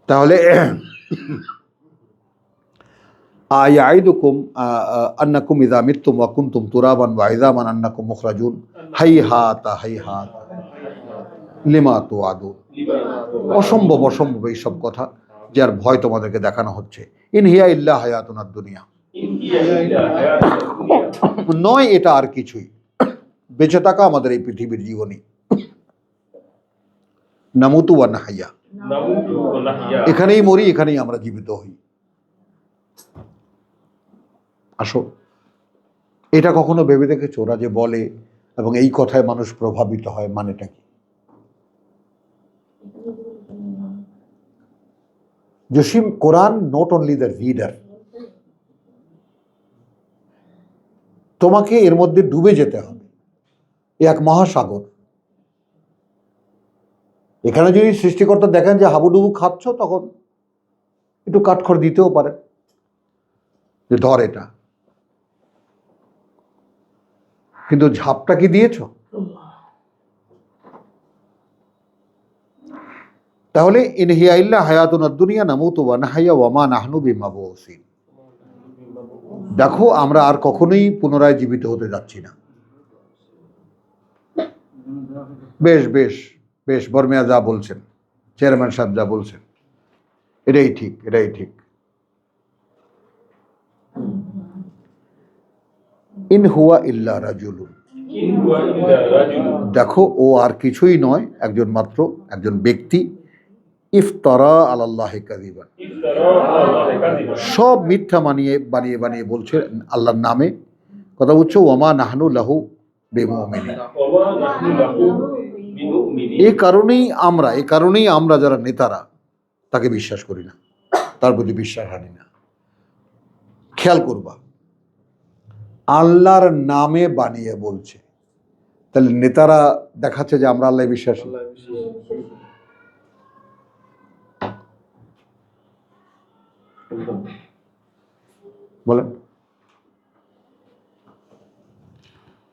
তাহলে আইয়াইদুকুম আন্নাকুম ইযা মিত্তুম ওয়া কুনতুম তুরাবান ওয়া ইযামান আন্নাকুম মুখরাজুন, হাইহাতা হাইহাত লিমা তুআদুন। অসম্ভব অসম্ভব এইসব কথা, যার ভয় তোমাদেরকে দেখানো হচ্ছে। ইন হিয়া ইল্লা হায়াতুনাদ দুনিয়া, নয় এটা আর কিছুই। বেঁচে থাকা আমাদের এই পৃথিবীর জীবনী। নামুতু ওয়া নাহইয়া, এখানেই মরি, এখানেই আমরা জীবিত হই। আসো, এটা কখনো ভেবে দেখেছো? ওরা যে বলে এবং এই কথায় মানুষ প্রভাবিত হয়, মানেটা কি? জসিম, কোরআন নট অনলি দ্য রিডার, তোমাকে এর মধ্যে ডুবে যেতে হবে। এক মহাসাগর। এখানে যদি সৃষ্টিকর্তা দেখেন যে হাবুডুবু খাচ্ছ, তখন একটু কাঠখড় দিতেও পারে যে ধর এটা, কিন্তু ঝাপটা কি দিয়েছ? তাহলে ইন হিয়া ইল্লা হায়াতুনাদ দুনিয়া নামুতু ওয়া নাহইয়া ওয়া মা নাহনু বিমাবউসিন। দেখো, আমরা আর কখনোই পুনরায় জীবিত হতে যাচ্ছি না। বেশ বেশ বেশ, বর্মিয়া যা বলছেন, চেয়ারম্যান সাহেব যা বলছেন, এটাই ঠিক, এটাই ঠিক। ইন হুয়া ইল্লা রাজুলুন, দেখো ও আর কিছুই নয়, একজন মাত্র একজন ব্যক্তি। ইফতারা আলাল্লাহি কাযিবান, সব মিথ্যা বানিয়ে বানিয়ে বলছে আল্লাহর নামে। কথা বুঝছো? ওয়ামা নাহনু লাহু বিমুমিনিন। এই কারণেই আমরা যারা নেতারা তাকে বিশ্বাস করি না, তার প্রতি বিশ্বাস হানি না। খেয়াল করবা, আল্লাহর নামে বানিয়ে বলছে, তাহলে নেতারা দেখাচ্ছে যে আমরা আল্লাহ বিশ্বাসী। বলেন,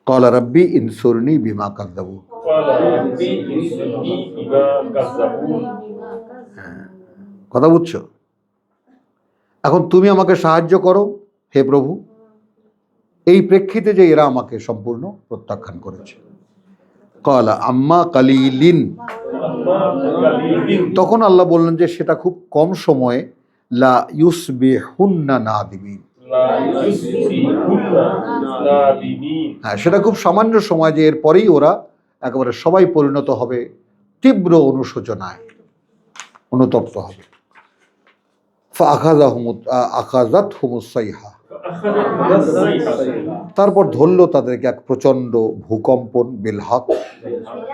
ক্বালা রাব্বি ইনসুরনি বিমা কাযযাবুন। কথা বুঝছো? এখন তুমি আমাকে সাহায্য করো হে প্রভু। এই প্রেক্ষিতে যে এরা আমাকে সম্পূর্ণ প্রত্যাখ্যান করেছে। ক্বালা আম্মা কালিলিন, তখন আল্লাহ বললেন যে সেটা খুব কম সময়ে, লা ইউসবিহুন্না নাদিমিন, হ্যাঁ সেটা খুব সামান্য সময়, যে এরপরেই ওরা একেবারে সবাই পরিণত হবে তীব্র অনুশোচনায়, অনুতপ্ত হবে। আখাযাতহুমুস সাইহা, তারপর ধরল তাদেরকে এক প্রচণ্ড ভূকম্পন, বিলহাক,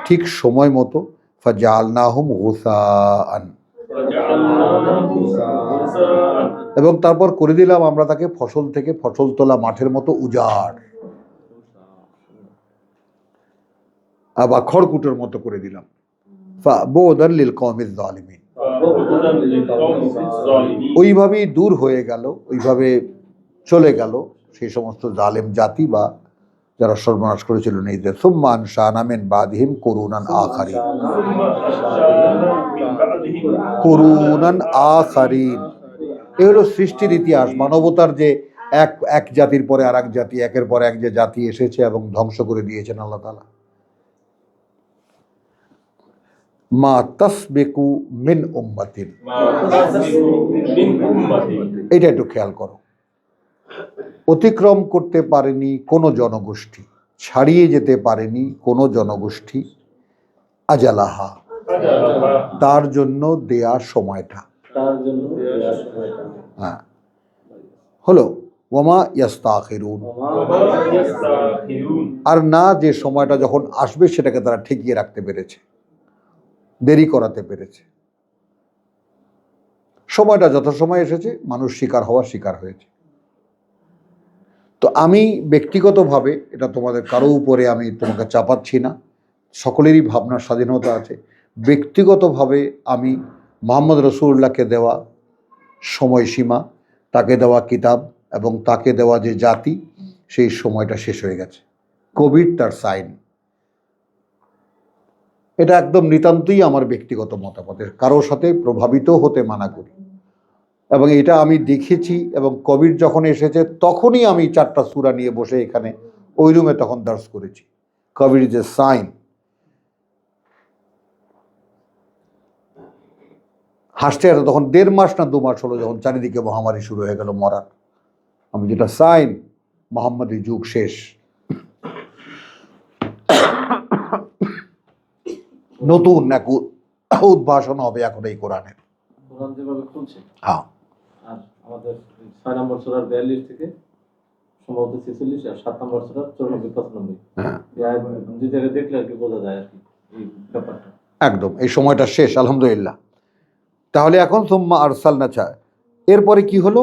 ঠিক সময় মতো। ফাজআলনাহুম গুসাআন, এবং তারপর করে দিলাম আমরা তাকে ফসল থেকে ফসল তোলা মাঠের মতো উজাড়, আবার খড়কুটোর মতো করে দিলাম। ফাবুদান লিল কওমিজ জালিমিন, ওইভাবেই দূর হয়ে গেল, ওইভাবে চলে গেল সেই সমস্ত জালেম জাতি বা যারা সর্বনাশ করেছিল নিজেদের। সুম্মা আনশা'না মিন বাদিহিম কুরুনান আখারিন, কুরুনান আখারিন, এ হলো সৃষ্টির ইতিহাস, মানবতার যে এক এক জাতির পরে আর এক জাতি, একের পর এক যে জাতি এসেছে এবং ধ্বংস করে দিয়েছেন আল্লাহ তাআলা। মা তাসবিকু মিন উম্মাতিন, এটা একটু খেয়াল করো। অতিক্রম করতে পারেনি কোনো জনগোষ্ঠী, ছাড়িয়ে যেতে পারেনি কোনো জনগোষ্ঠী, আজালাহা, তার জন্য দেয়া সময়টা, হ্যাঁ হলো ওয়ামা ইয়াস্তাখিরুন, আর না যে সময়টা যখন আসবে সেটাকে তারা ঠেকিয়ে রাখতে পেরেছে, দেরি করাতে পেরেছে। সময়টা যথাসময় এসেছে, মানুষ শিকার হয়েছে। তো আমি ব্যক্তিগতভাবে, এটা তোমাদের কারো উপরে আমি তোমাকে চাপাচ্ছি না, সকলেরই ভাবনার স্বাধীনতা আছে। ব্যক্তিগতভাবে আমি মুহাম্মদ রাসূলুল্লাহকে দেওয়া সময়সীমা, তাকে দেওয়া কিতাব এবং তাকে দেওয়া যে জাতি, সেই সময়টা শেষ হয়ে গেছে। কোভিড তার সাইন। এটা একদম নিতান্তই আমার ব্যক্তিগত মতামতের, কারোর সাথে প্রভাবিত হতে মানা করি। এবং এটা আমি দেখেছি, এবং কোভিড যখন এসেছে তখনই আমি 4টা সূরা নিয়ে বসে এখানে ওই রুমে তখন দার্স করেছি। Covid is a sign. হাসতে হাসতে তখন 1.5 মাস না 2 মাস হলো যখন চারিদিকে মহামারী শুরু হয়ে গেল মরার। আমি যেটা সাইন, মোহাম্মদী যুগ শেষ, নতুন এক উদ্ভাসন হবে এখন এই কোরআনের। কোরআন যেভাবে খুলছে, হ্যাঁ, আর আমাদের 6 নম্বর সূরার 42 থেকে সম্ভবত 46 আর 7 নম্বর সূরার 94-95, হ্যাঁ এই আয়াত দুই জায়গায় দেখলে আর কি বোঝা যায় আর কি এই ব্যাপারটা। একদম এই সময়টা শেষ আলহামদুলিল্লাহ। তাহলে এখন সুম্মা আরসালনা, এরপরে কি হলো?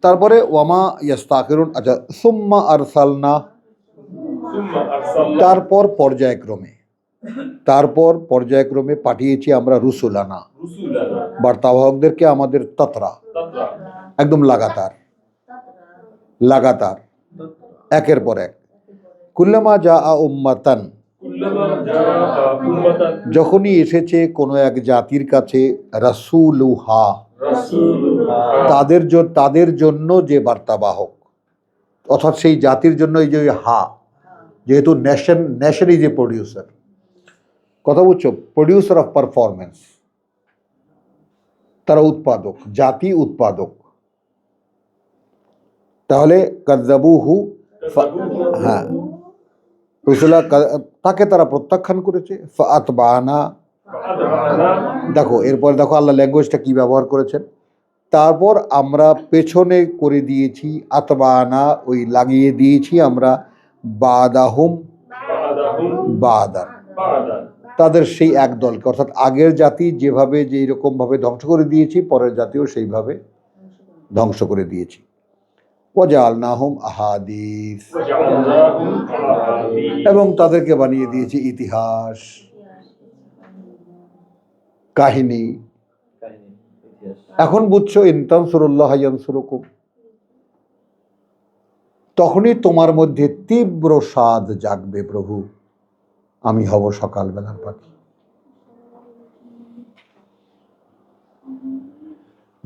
তারপরে ওয়ামা ইয়াস্তাখিরুন, আচ্ছা সুম্মা আরসালনা, তারপর পর্যায়ক্রমে পাঠিয়েছি আমরা রুসুলানা, বার্তাবাহকদেরকে আমাদের, তাতরা, একদম লাগাতার একের পর এক। কুল্লামা জাআ উম্মাতান, যখনই এসেছে কোনো এক জাতির কাছে, রাসূলুহা, তাদের জন্য যে বার্তাবাহক, অর্থাৎ সেই জাতির জন্য এই যে হা, যেহেতু নেশন ইজ এ প্রডিউসার, কথা বুঝছো, প্রডিউসার অফ পারফরমেন্স, তারা উৎপাদক, জাতি উৎপাদক। তাহলে কাযযাবুহু, হ্যাঁ রসুলা, তাকে তারা প্রত্যাখ্যান করেছে। ফাআতবানা, দেখো এরপর দেখো আল্লাহ ল্যাঙ্গুয়েজটা কি ব্যবহার করেছেন। তারপর আমরা পেছনে করে দিয়েছি, আতবানা, ওই লাগিয়ে দিয়েছি আমরা, বাদাহুম বাদান, তাদের সেই এক দলকে, অর্থাৎ আগের জাতি যেভাবে যে এরকমভাবে ধ্বংস করে দিয়েছি, পরের জাতিও সেইভাবে ধ্বংস করে দিয়েছি। ওয়াজআলনাহুম আহাদিস, এবং তাদেরকে বানিয়ে দিয়েছি ইতিহাস, কাহিনী। এখন বুঝছো, ইন তানসুরুল্লাহ ইয়ানসুরুকুম, তখনই তোমার মধ্যে তীব্র স্বাদ জাগবে, প্রভু আমি হব সকালবেলার পাখি।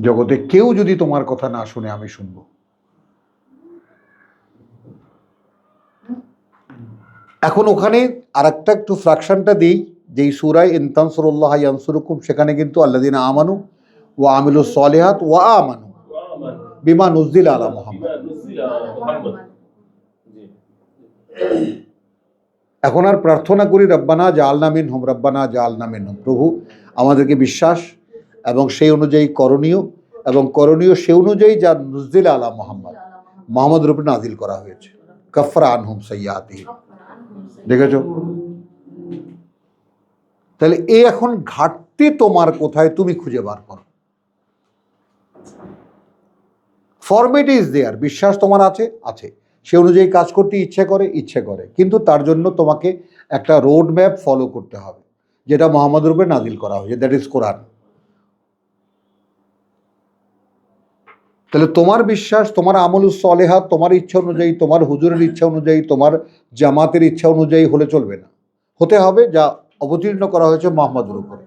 জগতে কেউ যদি তোমার কথা না শুনে আমি শুনবো। এখন ওখানে আর একটু ফ্র্যাকশনটা দিই, যেই সূরায় ইন তানসুরুল্লাহ ইয়ানসুরুকুম, সেখানে কিন্তু আল্লাযিনা আমানু ওয়া আমিলুস সলিহাত ওয়া আমানু বিমা নুজিলা আলা মুহাম্মদ। জি। এখন আর প্রার্থনা করি রব্বানা জাআলনা মিনহুম, রব্বানা জাআলনা মিনহুম, প্রভু আমাদেরকে বিশ্বাস এবং সেই অনুযায়ী করণীয়, এবং করণীয় সেই অনুযায়ী যা নুজিলা আলা মুহাম্মদ, মুহাম্মদের উপর নাজিল করা হয়েছে, কাফফারা আনহুম সাইয়্যাতিহিম। দেখেছো? তাহলে এই এখন ঘাটতি তোমার কোথায় তুমি খুঁজে বার করো। ফরম্যাট ইজ দেয়ার, বিশ্বাস তোমার আছে, সে অনুযায়ী কাজ করতে ইচ্ছে করে, কিন্তু তার জন্য তোমাকে একটা রোড ম্যাপ ফলো করতে হবে, যেটা মুহাম্মদের উপরে নাজিল করা হয়েছে, দ্যাট ইজ কোরআন। তাহলে তোমার বিশ্বাস, তোমার আমলুস সলেহাত তোমার ইচ্ছা অনুযায়ী, তোমার হুজুরের ইচ্ছা অনুযায়ী, তোমার জামাতের ইচ্ছা অনুযায়ী হলে চলবে না, হতে হবে যা অবতীর্ণ করা হয়েছে মুহাম্মদের উপরে।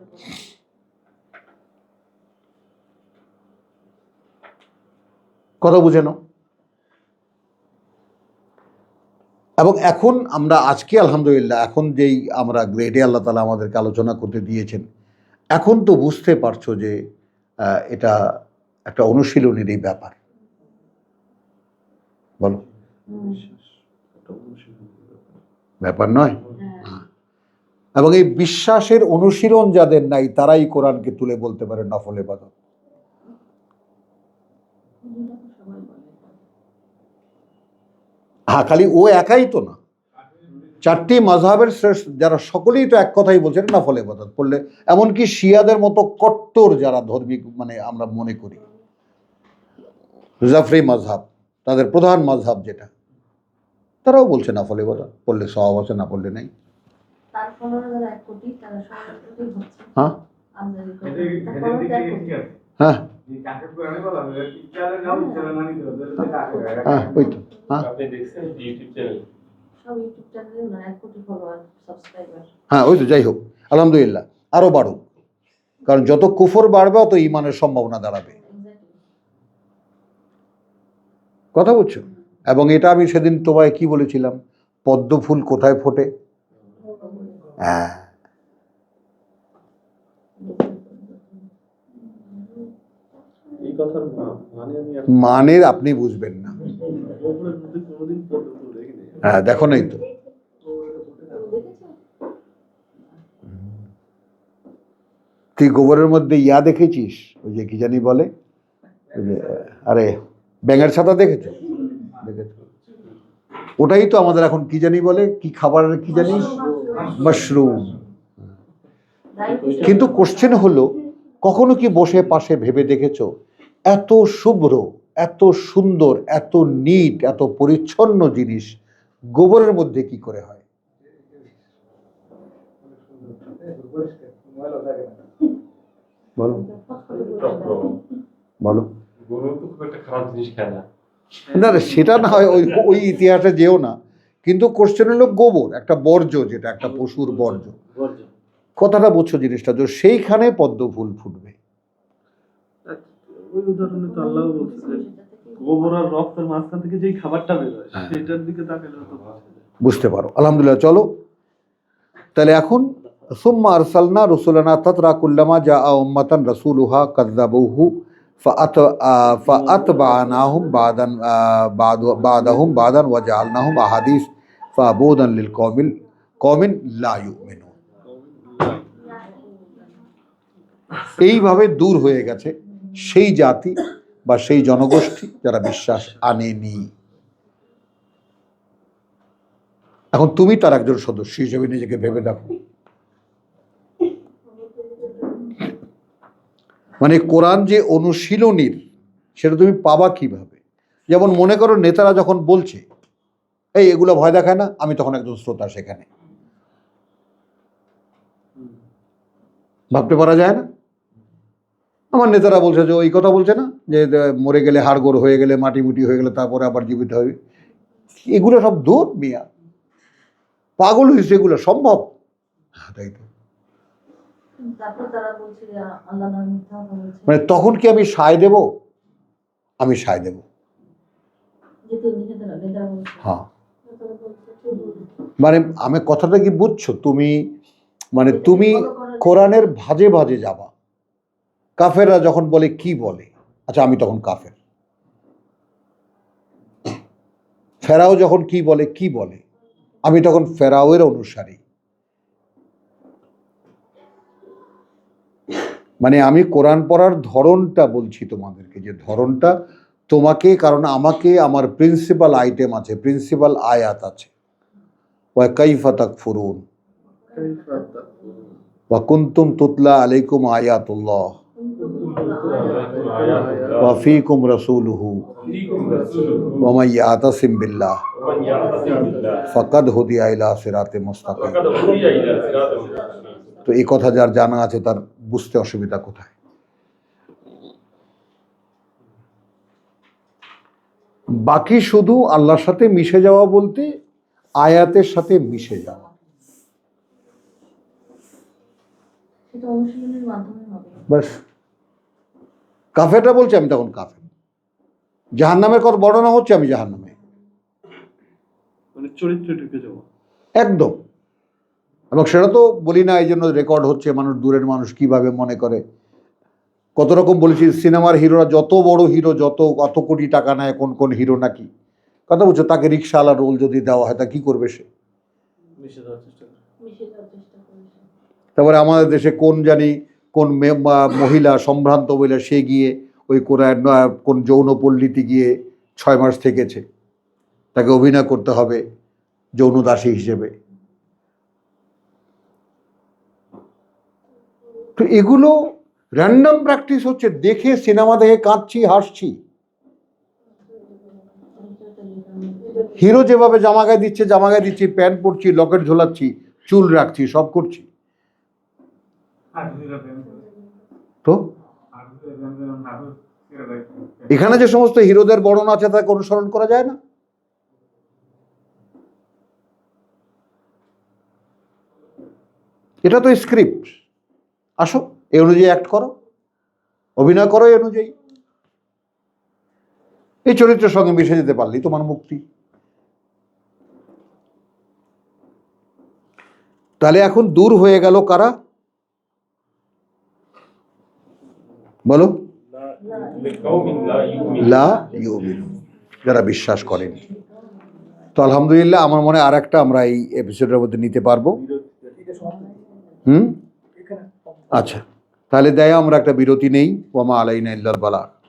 কথা বুঝে নাও। এবং এখন আমরা আজকে আলহামদুলিল্লাহ, এখন যেই আমরা গ্রেডে আল্লাহ তাআলা আমাদেরকে আলোচনা করতে দিয়েছেন, এখন তো বুঝতে পারছো যে এটা একটা অনুশীলনেরই ব্যাপার। বলো, ব্যাপার নয়? এবং এই বিশ্বাসের অনুশীলন যাদের নাই, তারাই কোরআনকে তুলে বলতে পারে নফল ইবাদত। হ্যাঁ, খালি ও একাই তো না, চারটি মাযহাবের শ্রেষ্ঠ যারা, সকলেই তো এক কথাই বলছেন নফল ইবাদত পড়লে, এমনকি শিয়াদের মতো কট্টর যারা ধর্মিক, মানে আমরা মনে করি জাফরি মাযহাব, তাদের প্রধান মাযহাব যেটা, তারাও বলছে নফল ইবাদত পড়লে সওয়াব আছে, না পড়লে নেই। হ্যাঁ হ্যাঁ হ্যাঁ, ওই তো। হ্যাঁ আপনি দেখছেন ইউটিউব চ্যানেল? হ্যাঁ, ওই তো। যাই হোক, আলহামদুলিল্লাহ, আরো বাড়ুক, কারণ যত কুফর বাড়বে তত ঈমানের সম্ভাবনা দাঁড়াবে। কথা বুঝছো? এবং এটা আমি সেদিন তোমায় কি বলেছিলাম, পদ্ম ফুল কোথায় ফোটে? হ্যাঁ, এই কথার মানে আমি মানের আপনি বুঝবেন না। গোবরের মধ্যে কোনোদিন পদ্ম ফুল দেখিনি। হ্যাঁ, দেখো নাই তো। তুই গোবরের মধ্যে ইয়া দেখেছিস, ওই যে কি জানি বলে, ওই যে, আরে ব্যাঙের ছাতা দেখেছো? দেখেছো? ওটাই তো আমাদের এখন কি জানি বলে, কি খাবারের কি জানি, মাশরুম। কিন্তু কোশ্চেন হলো, কখনো কি বসে পাশে ভেবে দেখেছো, এত শুভ্র, এত সুন্দর, এত নিট, এত পরিচ্ছন্ন জিনিস গোবরের মধ্যে কি করে হয়? বলো বলো। গরু তো খুব একটা খারাপ জিনিস খায় না। না না, সেটা না হয়, ওই ইতিহাসে যেও না, কিন্তু কোশ্চেন হলো গোবর একটা বর্জ্য, যেটা একটা পশুর বর্জ্য। কথাটা বুঝছো জিনিসটা, তো সেইখানে পদ্ম ফুল ফুটবে। ওই উদাহরণে তো আল্লাহ বলছে যে গোবর আর রক্তের মাঝখান থেকে যেই খাবারটা বের হয়, সেটার দিকে তাকালে তো বুঝতে পারো। আলহামদুলিল্লাহ, চলো তাহলে এখন, সুম্মা আরসালনা রুসুলানা তাতরা কুল্লামা জাআ উম্মাতান রাসূলুহা কাযযাবুহু ফাআতবা'নাহুম বাদাহুম বাদান ওয়া জাআলনাহুম আহাদিস ফাবুদান লিল কওমিন লা ইউমিনুন। এইভাবে দূর হয়ে গেছে সেই জাতি বা সেই জনগোষ্ঠী যারা বিশ্বাস আনেনি। এখন তুমি তার একজন সদস্য হিসেবে নিজেকে ভেবে দেখো। মানে কোরআন যে অনুশীলনীর, সেটা তুমি পাবা কিভাবে? যেমন মনে করো নেতারা যখন বলছে এই এগুলো ভয় দেখায় না, আমি তখন একজন শ্রোতা সেখানে, ভাবতে পারা যায় না? আমার নেতারা বলছে যে ওই কথা বলছে না যে মরে গেলে হাড়গোড় হয়ে গেলে, মাটি মুটি হয়ে গেলে তারপরে আবার জীবিত হবে, এগুলো সব দূর মিয়া, পাগল হয়েছে, এগুলো সম্ভব? তাই তো। তারপর তারা বলছে আল্লাহ নয়, মিথ্যা কথা বলছে। মানে তখন কি আমি সায় দেব? আমি সায় দেব। যেহেতু নেতারা বলছে। হ্যাঁ, মানে আমি কথাটা কি বুঝছো তুমি? মানে তুমি কোরআনের ভাজে ভাজে যাবা। কাফেররা যখন বলে কি বলে, আচ্ছা আমি তখন কাফের। ফেরাও যখন কি বলে কি বলে, আমি তখন ফেরাওয়ের অনুসারী। মানে আমি কোরআন পড়ার ধরনটা বলছি তোমাদেরকে, যে ধরনটা তোমাকে, কারণ আমাকে আমার প্রিন্সিপাল আইটেম আছে, প্রিন্সিপাল আয়াত আছে। ওয়া কাইফা তাকফুরুন ওয়া কুনতুম তুতলা আলাইকুম আয়াতুল্লাহ ওয়া ফীকুম রাসূলুহু ওয়া মান ইয়াতাসিম বিল্লাহ ফাকাদ হুদিয়া ইলা সিরাতিম মুস্তাকিম। তো এই কথা যার জানা আছে তার বুঝতে অসুবিধা কোথায়? বাকি শুধু আল্লাহর সাথে মিশে যাওয়া বলতে আয়াতের সাথে মিশে যাওয়া, সেটা অনুশীলনের মাধ্যমে হবে। বাস। কাফেরটা বলছে আমি তখন কাফের। জাহান্নামের কথা বর্ণনা হচ্ছে, আমি জাহান্নামে। মানে চরিত্রে ঢুকে যাওয়া। একদম। এবং সেটা তো বলি না এই জন্য রেকর্ড হচ্ছে, মানুষ দূরের মানুষ কিভাবে মনে করে। কত রকম বলেছি, সিনেমার হিরোরা যত বড় হিরো, কত কোটি টাকা নেয়, কোন কোন হিরো নাকি, কথা বলছো, তাকে রিক্সাওয়ালা রোল যদি দেওয়া হয় তা কি করবে সে? মিশে যাওয়ার চেষ্টা করে। মিশে যাওয়ার চেষ্টা করেছে। তারপরে আমাদের দেশে কোন জানি কোন মহিলা, সম্ভ্রান্ত মহিলা, সে গিয়ে ওই কোন যৌনপল্লীতে গিয়ে 6 মাস থেকেছে, তাকে অভিনয় করতে হবে যৌনদাসী হিসেবে। তো এগুলো র্যান্ডম প্র্যাকটিস হচ্ছে, দেখে সিনেমা দেখে কাঁদছি, হাসছি। হিরো যেভাবে জামা গায়ে দিচ্ছি, প্যান্ট পরছি, লকেট ঝোলাচ্ছি, চুল রাখছি, সব করছি। তো এখানে যে সমস্ত হিরোদের বর্ণনা আছে তাকে অনুসরণ করা যায় না? এটা তো স্ক্রিপ্ট। আসো, এই অনুযায়ী অ্যাক্ট করো, অভিনয় করো এই অনুযায়ী। এই চরিত্রের সঙ্গে মিশে যেতে পারলেই তোমার মুক্তি। তাহলে এখন দূর হয়ে গেল কারা? বলো। লা ইউমিনুন, যারা বিশ্বাস করেন। তো আলহামদুলিল্লাহ, আমার মনে হয় আর একটা আমরা এই এপিসোডের মধ্যে নিতে পারবো। আচ্ছা, তাহলে আমরা একটা বিরতি নেই। ওয়া মা আলাইনা ইল্লাল বালাগ।